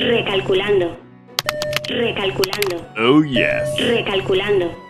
Recalculando. Recalculando. Oh yes. Recalculando.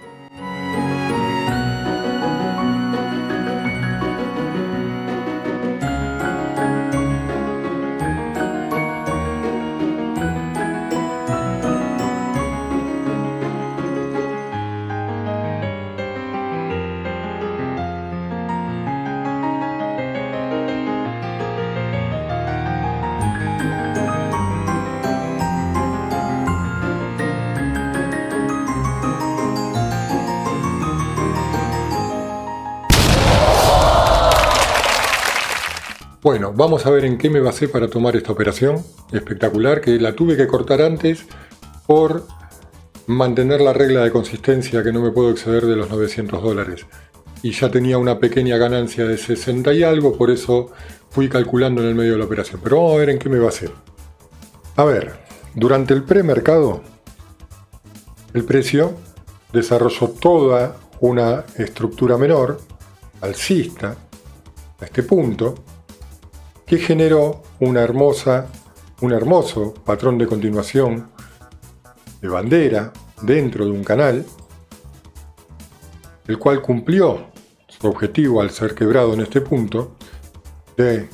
Bueno, vamos a ver en qué me basé para tomar esta operación espectacular, que la tuve que cortar antes por mantener la regla de consistencia que no me puedo exceder de los $900. Y ya tenía una pequeña ganancia de 60 y algo, por eso fui calculando en el medio de la operación. Pero vamos a ver en qué me basé. A ver, durante el premercado, el precio desarrolló toda una estructura menor, alcista, a este punto, que generó un hermoso patrón de continuación de bandera dentro de un canal, el cual cumplió su objetivo al ser quebrado en este punto de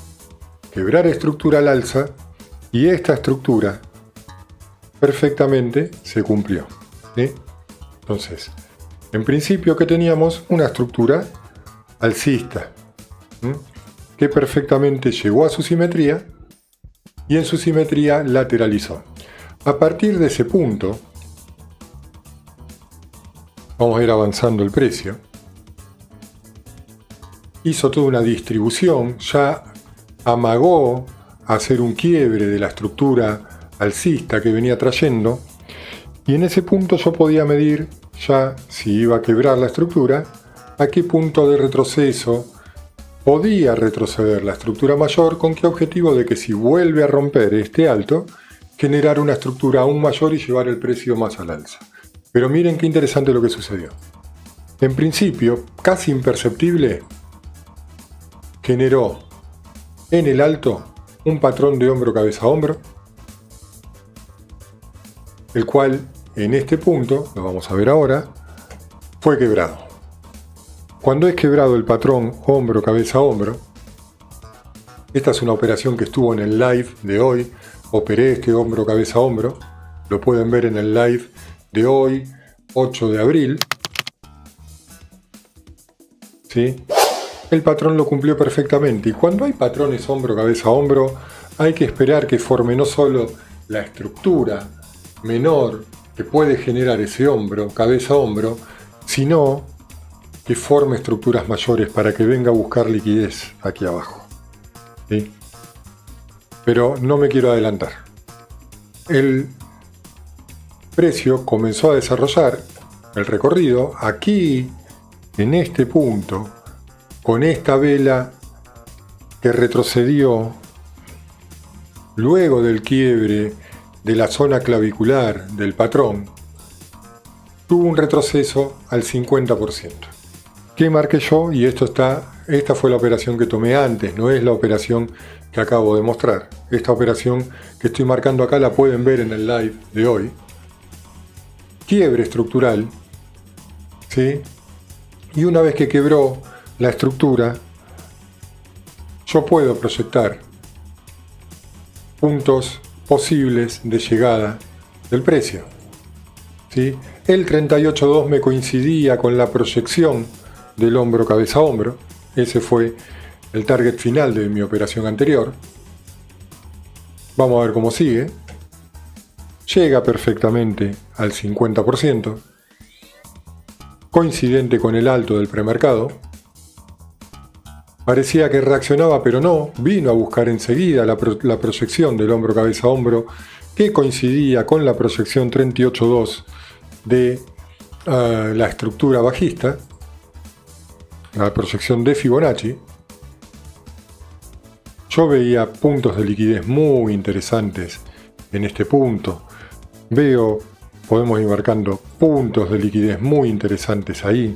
quebrar estructura al alza, y esta estructura perfectamente se cumplió, ¿sí? Entonces, en principio, que teníamos una estructura alcista, ¿sí?, que perfectamente llegó a su simetría y en su simetría lateralizó. A partir de ese punto, vamos a ir avanzando el precio, hizo toda una distribución, ya amagó hacer un quiebre de la estructura alcista que venía trayendo, y en ese punto yo podía medir ya si iba a quebrar la estructura, a qué punto de retroceso podía retroceder la estructura mayor, con qué objetivo de que si vuelve a romper este alto, generar una estructura aún mayor y llevar el precio más al alza. Pero miren qué interesante lo que sucedió. En principio, casi imperceptible, generó en el alto un patrón de hombro cabeza a hombro, el cual en este punto, lo vamos a ver ahora, fue quebrado. Cuando es quebrado el patrón hombro cabeza a hombro, esta es una operación que estuvo en el live de hoy, operé este hombro cabeza a hombro, lo pueden ver en el live de hoy, 8 de abril, ¿sí? El patrón lo cumplió perfectamente, y cuando hay patrones hombro cabeza a hombro, hay que esperar que forme no solo la estructura menor que puede generar ese hombro cabeza a hombro, sino que forme estructuras mayores para que venga a buscar liquidez aquí abajo, ¿sí? Pero no me quiero adelantar. El precio comenzó a desarrollar el recorrido aquí, en este punto, con esta vela que retrocedió luego del quiebre de la zona clavicular del patrón, tuvo un retroceso al 50%. ¿Qué marqué yo? Y esta fue la operación que tomé antes, no es la operación que acabo de mostrar. Esta operación que estoy marcando acá la pueden ver en el live de hoy. Quiebre estructural, ¿sí? Y una vez que quebró la estructura, yo puedo proyectar puntos posibles de llegada del precio, ¿sí? El 38.2 me coincidía con la proyección del hombro cabeza a hombro. Ese fue el target final de mi operación anterior. Vamos a ver cómo sigue. Llega perfectamente al 50%, coincidente con el alto del premercado. Parecía que reaccionaba, pero no, vino a buscar enseguida la proyección del hombro cabeza a hombro, que coincidía con la proyección 38.2 de la estructura bajista, la proyección de Fibonacci. Yo veía puntos de liquidez muy interesantes en este punto. Podemos ir marcando puntos de liquidez muy interesantes ahí,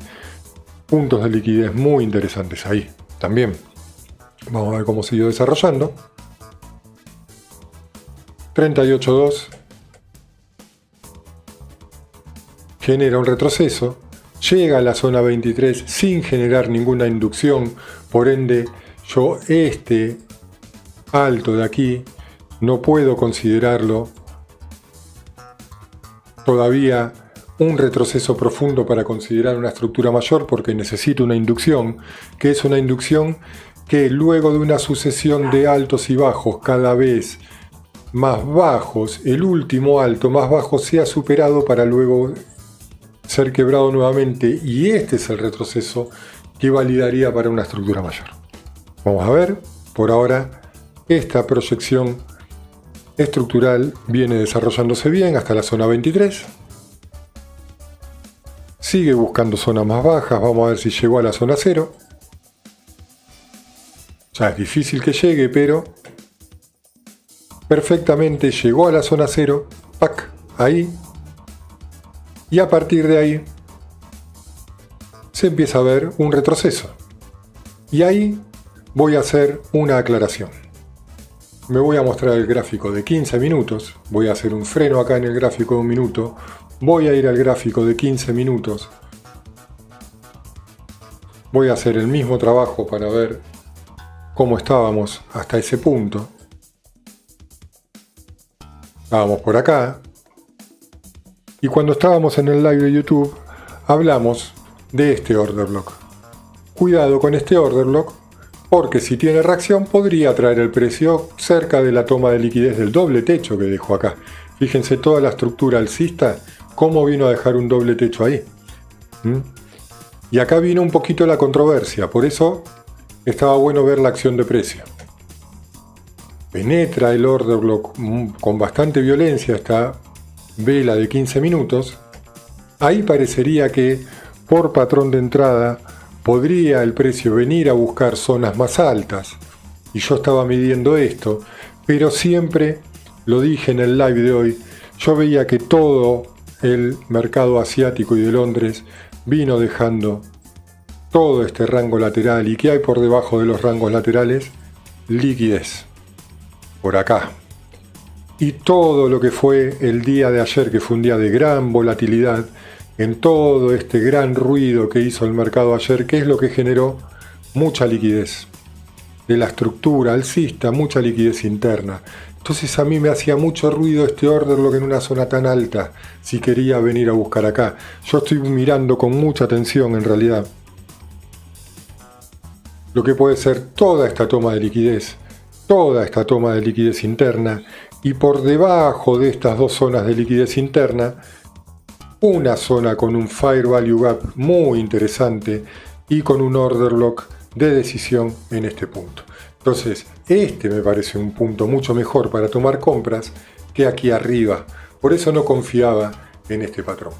puntos de liquidez muy interesantes ahí también. Vamos a ver cómo siguió desarrollando. 38.2 genera un retroceso, llega a la zona 23 sin generar ninguna inducción, por ende yo este alto de aquí no puedo considerarlo todavía un retroceso profundo para considerar una estructura mayor, porque necesito una inducción, que es una inducción que luego de una sucesión de altos y bajos cada vez más bajos, el último alto más bajo sea superado para luego ser quebrado nuevamente, y este es el retroceso que validaría para una estructura mayor. Vamos a ver, por ahora esta proyección estructural viene desarrollándose bien hasta la zona 23. Sigue buscando zonas más bajas, vamos a ver si llegó a la zona 0. Ya es difícil que llegue, pero perfectamente llegó a la zona 0, ¡pac!, ahí. Y a partir de ahí se empieza a ver un retroceso. Y ahí voy a hacer una aclaración. Me voy a mostrar el gráfico de 15 minutos, voy a hacer un freno acá en el gráfico de 1 minuto, voy a ir al gráfico de 15 minutos, voy a hacer el mismo trabajo para ver cómo estábamos hasta ese punto. Estábamos por acá, y cuando estábamos en el live de YouTube hablamos de este order block. Cuidado con este order block, porque si tiene reacción podría traer el precio cerca de la toma de liquidez del doble techo que dejó acá. Fíjense toda la estructura alcista, cómo vino a dejar un doble techo ahí. Y acá vino un poquito la controversia, por eso estaba bueno ver la acción de precio. Penetra el order block con bastante violencia esta vela de 15 minutos. Ahí parecería que por patrón de entrada podría el precio venir a buscar zonas más altas, y yo estaba midiendo esto, pero siempre, lo dije en el live de hoy, yo veía que todo el mercado asiático y de Londres vino dejando todo este rango lateral, y que hay por debajo de los rangos laterales liquidez, por acá. Y todo lo que fue el día de ayer, que fue un día de gran volatilidad, en todo este gran ruido que hizo el mercado ayer, que es lo que generó mucha liquidez de la estructura alcista, mucha liquidez interna. Entonces a mí me hacía mucho ruido este order block en una zona tan alta, si quería venir a buscar acá. Yo estoy mirando con mucha atención en realidad lo que puede ser toda esta toma de liquidez, toda esta toma de liquidez interna, y por debajo de estas dos zonas de liquidez interna una zona con un Fair Value Gap muy interesante y con un order block de decisión en este punto. Entonces, este me parece un punto mucho mejor para tomar compras que aquí arriba. Por eso no confiaba en este patrón.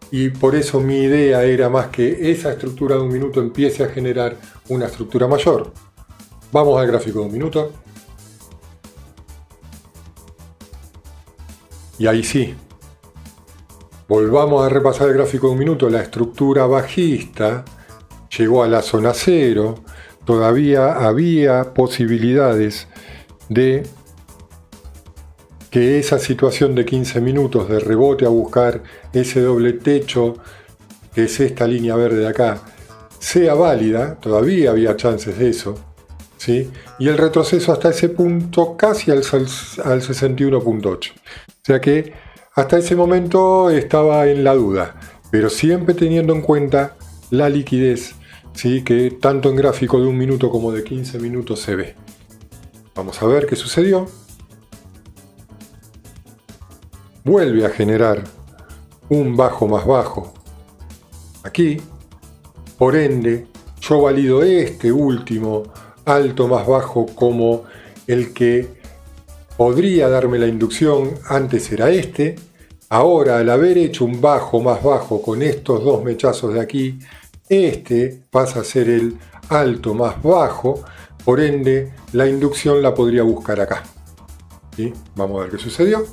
Y por eso mi idea era más que esa estructura de 1 minuto empiece a generar una estructura mayor. Vamos al gráfico de 1 minuto. Y ahí sí. Volvamos a repasar el gráfico de 1 minuto. La estructura bajista llegó a la zona 0. Todavía había posibilidades de que esa situación de 15 minutos de rebote a buscar ese doble techo, que es esta línea verde de acá, sea válida. Todavía había chances de eso, ¿sí? Y el retroceso hasta ese punto casi al 61.8. O sea que hasta ese momento estaba en la duda, pero siempre teniendo en cuenta la liquidez, ¿sí?, que tanto en gráfico de 1 minuto como de 15 minutos se ve. Vamos a ver qué sucedió. Vuelve a generar un bajo más bajo aquí. Por ende, yo valido este último alto más bajo como el que podría darme la inducción. Antes era este. Ahora, al haber hecho un bajo más bajo con estos dos mechazos de aquí, este pasa a ser el alto más bajo. Por ende, la inducción la podría buscar acá. ¿Sí? Vamos a ver qué sucedió.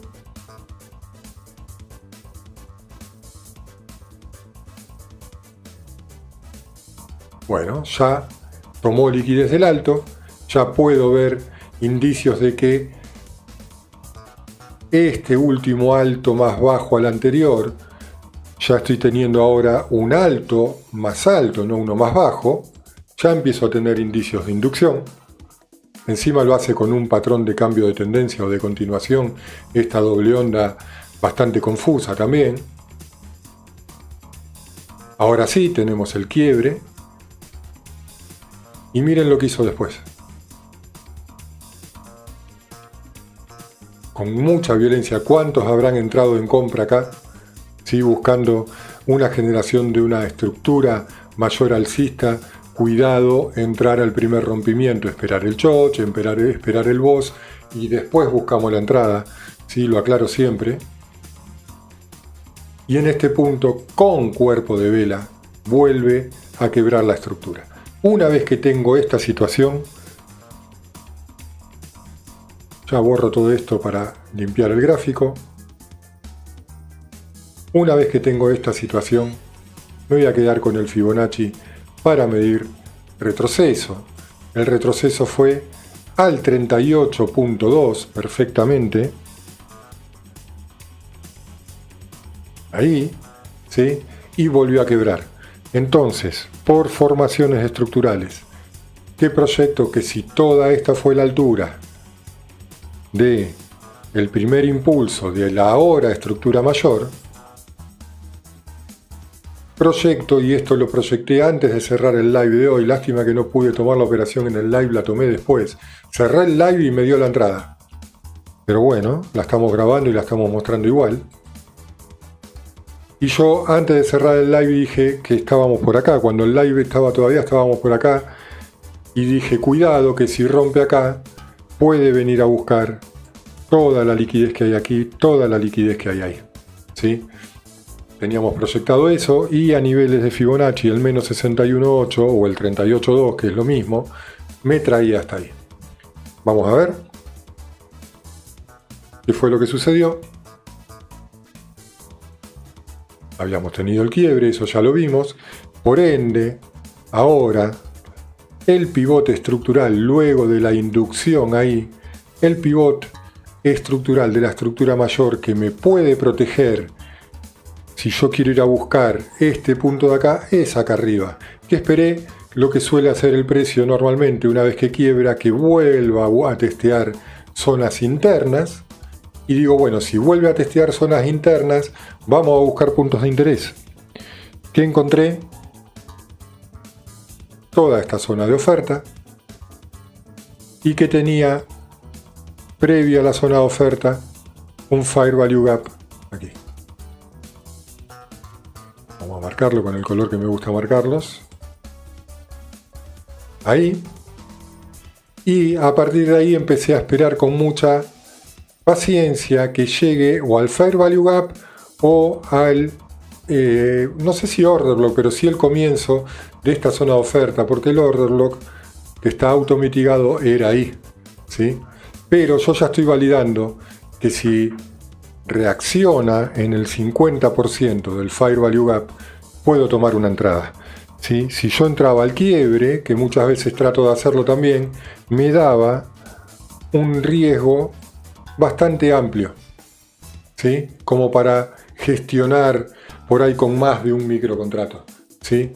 Bueno, ya tomó liquidez del alto, ya puedo ver indicios de que este último alto más bajo al anterior, ya estoy teniendo ahora un alto más alto, no uno más bajo, ya empiezo a tener indicios de inducción. Encima lo hace con un patrón de cambio de tendencia o de continuación, esta doble onda bastante confusa también. Ahora sí tenemos el quiebre. Y miren lo que hizo después. Con mucha violencia, ¿cuántos habrán entrado en compra acá? ¿Sí? Buscando una generación de una estructura mayor alcista. Cuidado, entrar al primer rompimiento, esperar el choche, esperar el boss y después buscamos la entrada. ¿Sí? Lo aclaro siempre. Y en este punto, con cuerpo de vela, vuelve a quebrar la estructura. Una vez que tengo esta situación, ya borro todo esto para limpiar el gráfico. Una vez que tengo esta situación, me voy a quedar con el Fibonacci para medir retroceso. El retroceso fue al 38.2 perfectamente. Ahí, ¿sí? Y volvió a quebrar. Entonces, por formaciones estructurales, ¿qué proyecto? Que si toda esta fue la altura de el primer impulso de la ahora estructura mayor, proyecto, y esto lo proyecté antes de cerrar el live de hoy, lástima que no pude tomar la operación en el live, la tomé después. Cerré el live y me dio la entrada. Pero bueno, la estamos grabando y la estamos mostrando igual. Y yo antes de cerrar el live dije que estábamos por acá, cuando el live todavía estábamos por acá, y dije cuidado que si rompe acá, puede venir a buscar toda la liquidez que hay aquí, toda la liquidez que hay ahí. ¿Sí? Teníamos proyectado eso y a niveles de Fibonacci el menos 61.8 o el 38.2, que es lo mismo, me traía hasta ahí. Vamos a ver qué fue lo que sucedió. Habíamos tenido el quiebre, eso ya lo vimos. Por ende, ahora el pivote estructural, luego de la inducción ahí, el pivote estructural de la estructura mayor que me puede proteger si yo quiero ir a buscar este punto de acá, es acá arriba. Que esperé lo que suele hacer el precio normalmente una vez que quiebra, que vuelva a testear zonas internas. Y digo, bueno, si vuelve a testear zonas internas, vamos a buscar puntos de interés. ¿Qué encontré? Toda esta zona de oferta. Y que tenía, previa a la zona de oferta, un Fair Value Gap aquí. Vamos a marcarlo con el color que me gusta marcarlos. Ahí. Y a partir de ahí empecé a esperar con mucha paciencia que llegue o al Fair Value Gap o al, no sé si Order Block, pero sí el comienzo de esta zona de oferta, porque el Order Block que está automitigado era ahí, ¿sí? Pero yo ya estoy validando que si reacciona en el 50% del Fair Value Gap, puedo tomar una entrada. ¿Sí? Si yo entraba al quiebre, que muchas veces trato de hacerlo también, me daba un riesgo bastante amplio, ¿sí? Como para gestionar por ahí con más de un microcontrato, ¿sí?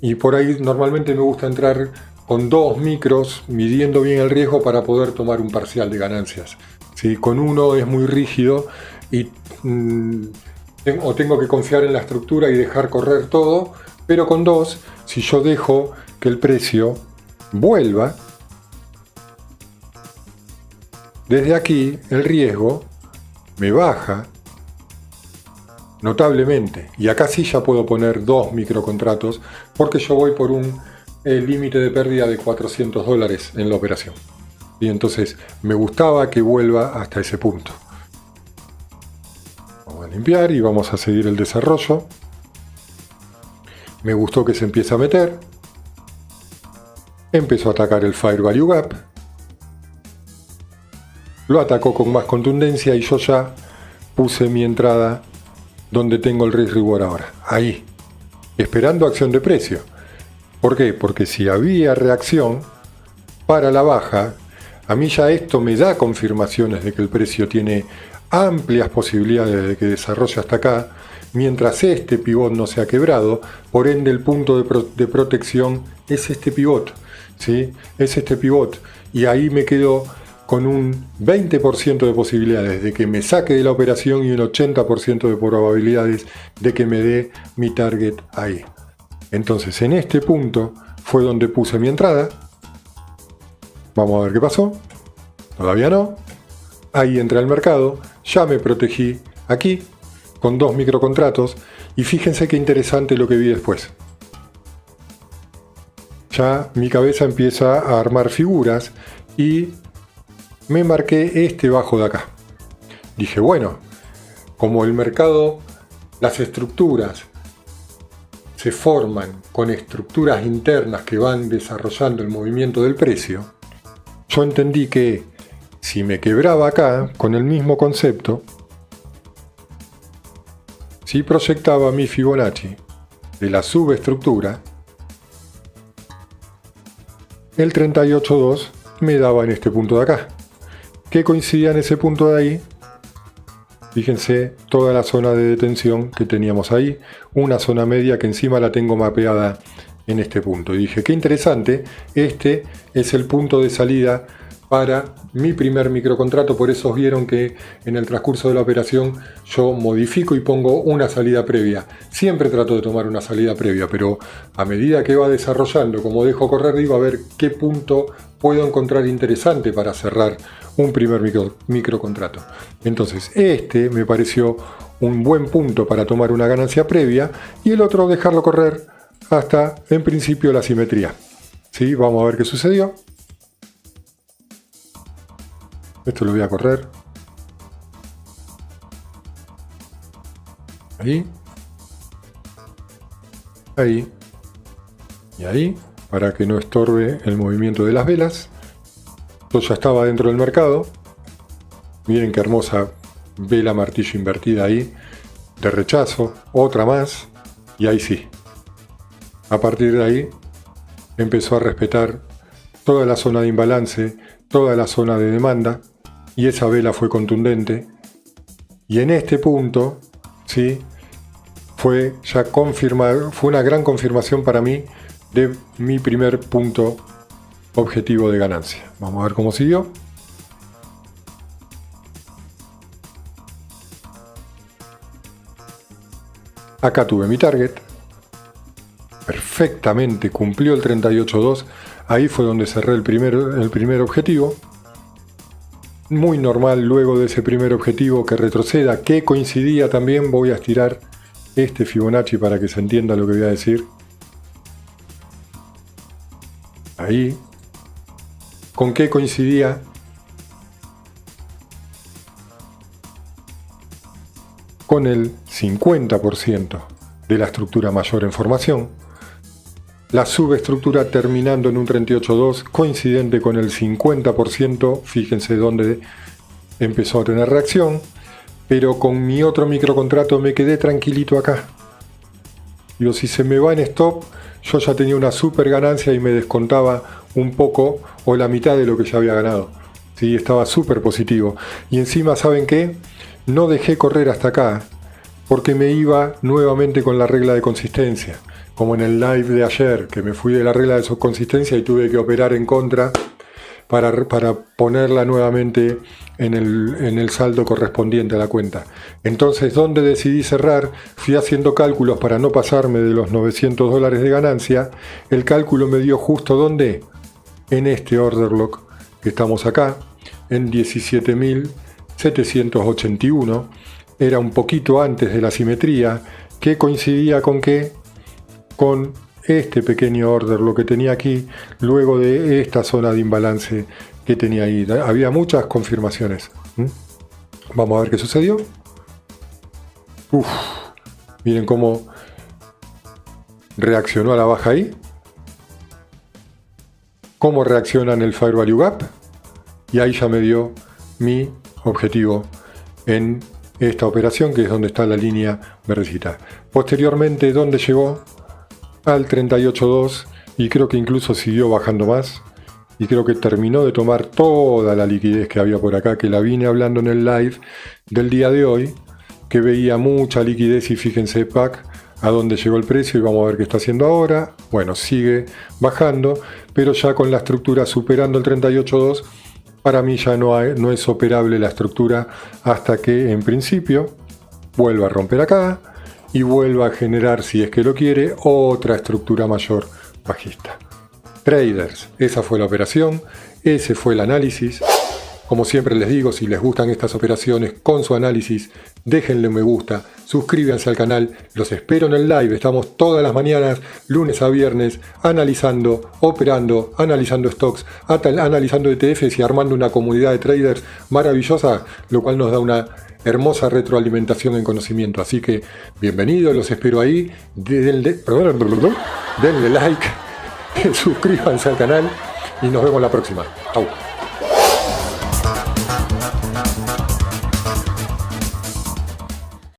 Y por ahí normalmente me gusta entrar con 2 micros, midiendo bien el riesgo para poder tomar un parcial de ganancias, ¿sí? Con uno es muy rígido y o tengo que confiar en la estructura y dejar correr todo, pero con 2, si yo dejo que el precio vuelva, desde aquí el riesgo me baja notablemente. Y acá sí ya puedo poner 2 microcontratos porque yo voy por un límite de pérdida de $400 en la operación. Y entonces me gustaba que vuelva hasta ese punto. Vamos a limpiar y vamos a seguir el desarrollo. Me gustó que se empiece a meter. Empezó a atacar el Fair Value Gap. Lo atacó con más contundencia y yo ya puse mi entrada donde tengo el risk reward ahora. Ahí. Esperando acción de precio. ¿Por qué? Porque si había reacción para la baja, a mí ya esto me da confirmaciones de que el precio tiene amplias posibilidades de que desarrolle hasta acá, mientras este pivot no se ha quebrado. Por ende, el punto de protección es este pivot, ¿sí? Es este pivot, y ahí me quedo con un 20% de posibilidades de que me saque de la operación y un 80% de probabilidades de que me dé mi target ahí. Entonces, en este punto fue donde puse mi entrada. Vamos a ver qué pasó. Todavía no. Ahí entré al mercado, ya me protegí aquí con 2 microcontratos, y fíjense qué interesante lo que vi después. Ya mi cabeza empieza a armar figuras y me marqué este bajo de acá. Dije, bueno, como el mercado, las estructuras se forman con estructuras internas que van desarrollando el movimiento del precio, yo entendí que si me quebraba acá con el mismo concepto, si proyectaba mi Fibonacci de la subestructura, el 38.2 me daba en este punto de acá. ¿Qué coincidía en ese punto de ahí? Fíjense toda la zona de detención que teníamos ahí, una zona media que encima la tengo mapeada en este punto. Y dije, qué interesante, este es el punto de salida para mi primer microcontrato. Por eso vieron que en el transcurso de la operación yo modifico y pongo una salida previa. Siempre trato de tomar una salida previa, pero a medida que va desarrollando, como dejo correr, digo a ver qué punto puedo encontrar interesante para cerrar un primer microcontrato. Entonces este me pareció un buen punto para tomar una ganancia previa, y el otro dejarlo correr hasta en principio la simetría. ¿Sí? Vamos a ver qué sucedió. Esto lo voy a correr. Ahí. Ahí. Y ahí. Para que no estorbe el movimiento de las velas. Yo ya estaba dentro del mercado. Miren qué hermosa vela martillo invertida ahí. De rechazo. Otra más. Y ahí sí. A partir de ahí empezó a respetar toda la zona de imbalance, toda la zona de demanda. Y esa vela fue contundente, y en este punto, ¿sí?, fue ya confirmado, fue una gran confirmación para mí de mi primer punto objetivo de ganancia. Vamos a ver cómo siguió. Acá tuve mi target, perfectamente cumplió el 38.2, ahí fue donde cerré el primer objetivo. Muy normal luego de ese primer objetivo que retroceda, que coincidía también. Voy a estirar este Fibonacci para que se entienda lo que voy a decir. Ahí. ¿Con qué coincidía? Con el 50% de la estructura mayor en formación. La subestructura terminando en un 38.2, coincidente con el 50%, fíjense dónde empezó a tener reacción, pero con mi otro microcontrato me quedé tranquilito acá. Digo, si se me va en stop, yo ya tenía una super ganancia y me descontaba un poco o la mitad de lo que ya había ganado. Sí, estaba súper positivo. Y encima, ¿saben qué? No dejé correr hasta acá, porque me iba nuevamente con la regla de consistencia. Como en el live de ayer, que me fui de la regla de consistencia y tuve que operar en contra para ponerla nuevamente en el saldo correspondiente a la cuenta. Entonces, ¿dónde decidí cerrar? Fui haciendo cálculos para no pasarme de los $900 de ganancia. El cálculo me dio justo ¿dónde? En este order block que estamos acá, en 17.781. Era un poquito antes de la simetría, que coincidía con qué, con este pequeño order lo que tenía aquí, luego de esta zona de imbalance que tenía ahí. Había muchas confirmaciones. Vamos a ver qué sucedió. Miren cómo reaccionó a la baja ahí. Cómo reacciona en el Fair Value Gap. Y ahí ya me dio mi objetivo en esta operación, que es donde está la línea verdecita. Posteriormente, ¿dónde llegó? Al 38.2, y creo que incluso siguió bajando más. y creo que terminó de tomar toda la liquidez que había por acá, que la vine hablando en el live del día de hoy, que veía mucha liquidez y fíjense PAC a dónde llegó el precio y vamos a ver qué está haciendo ahora. Bueno, sigue bajando, pero ya con la estructura superando el 38.2, para mí ya no es operable la estructura hasta que en principio vuelva a romper acá y vuelva a generar, si es que lo quiere, otra estructura mayor bajista. Traders, esa fue la operación, ese fue el análisis. Como siempre les digo, si les gustan estas operaciones con su análisis, déjenle un me gusta, suscríbanse al canal, los espero en el live, estamos todas las mañanas, lunes a viernes, analizando, operando, analizando stocks, analizando ETFs y armando una comunidad de traders maravillosa, lo cual nos da una hermosa retroalimentación en conocimiento. Así que bienvenidos, los espero ahí, denle like, suscríbanse al canal y nos vemos la próxima. Chau.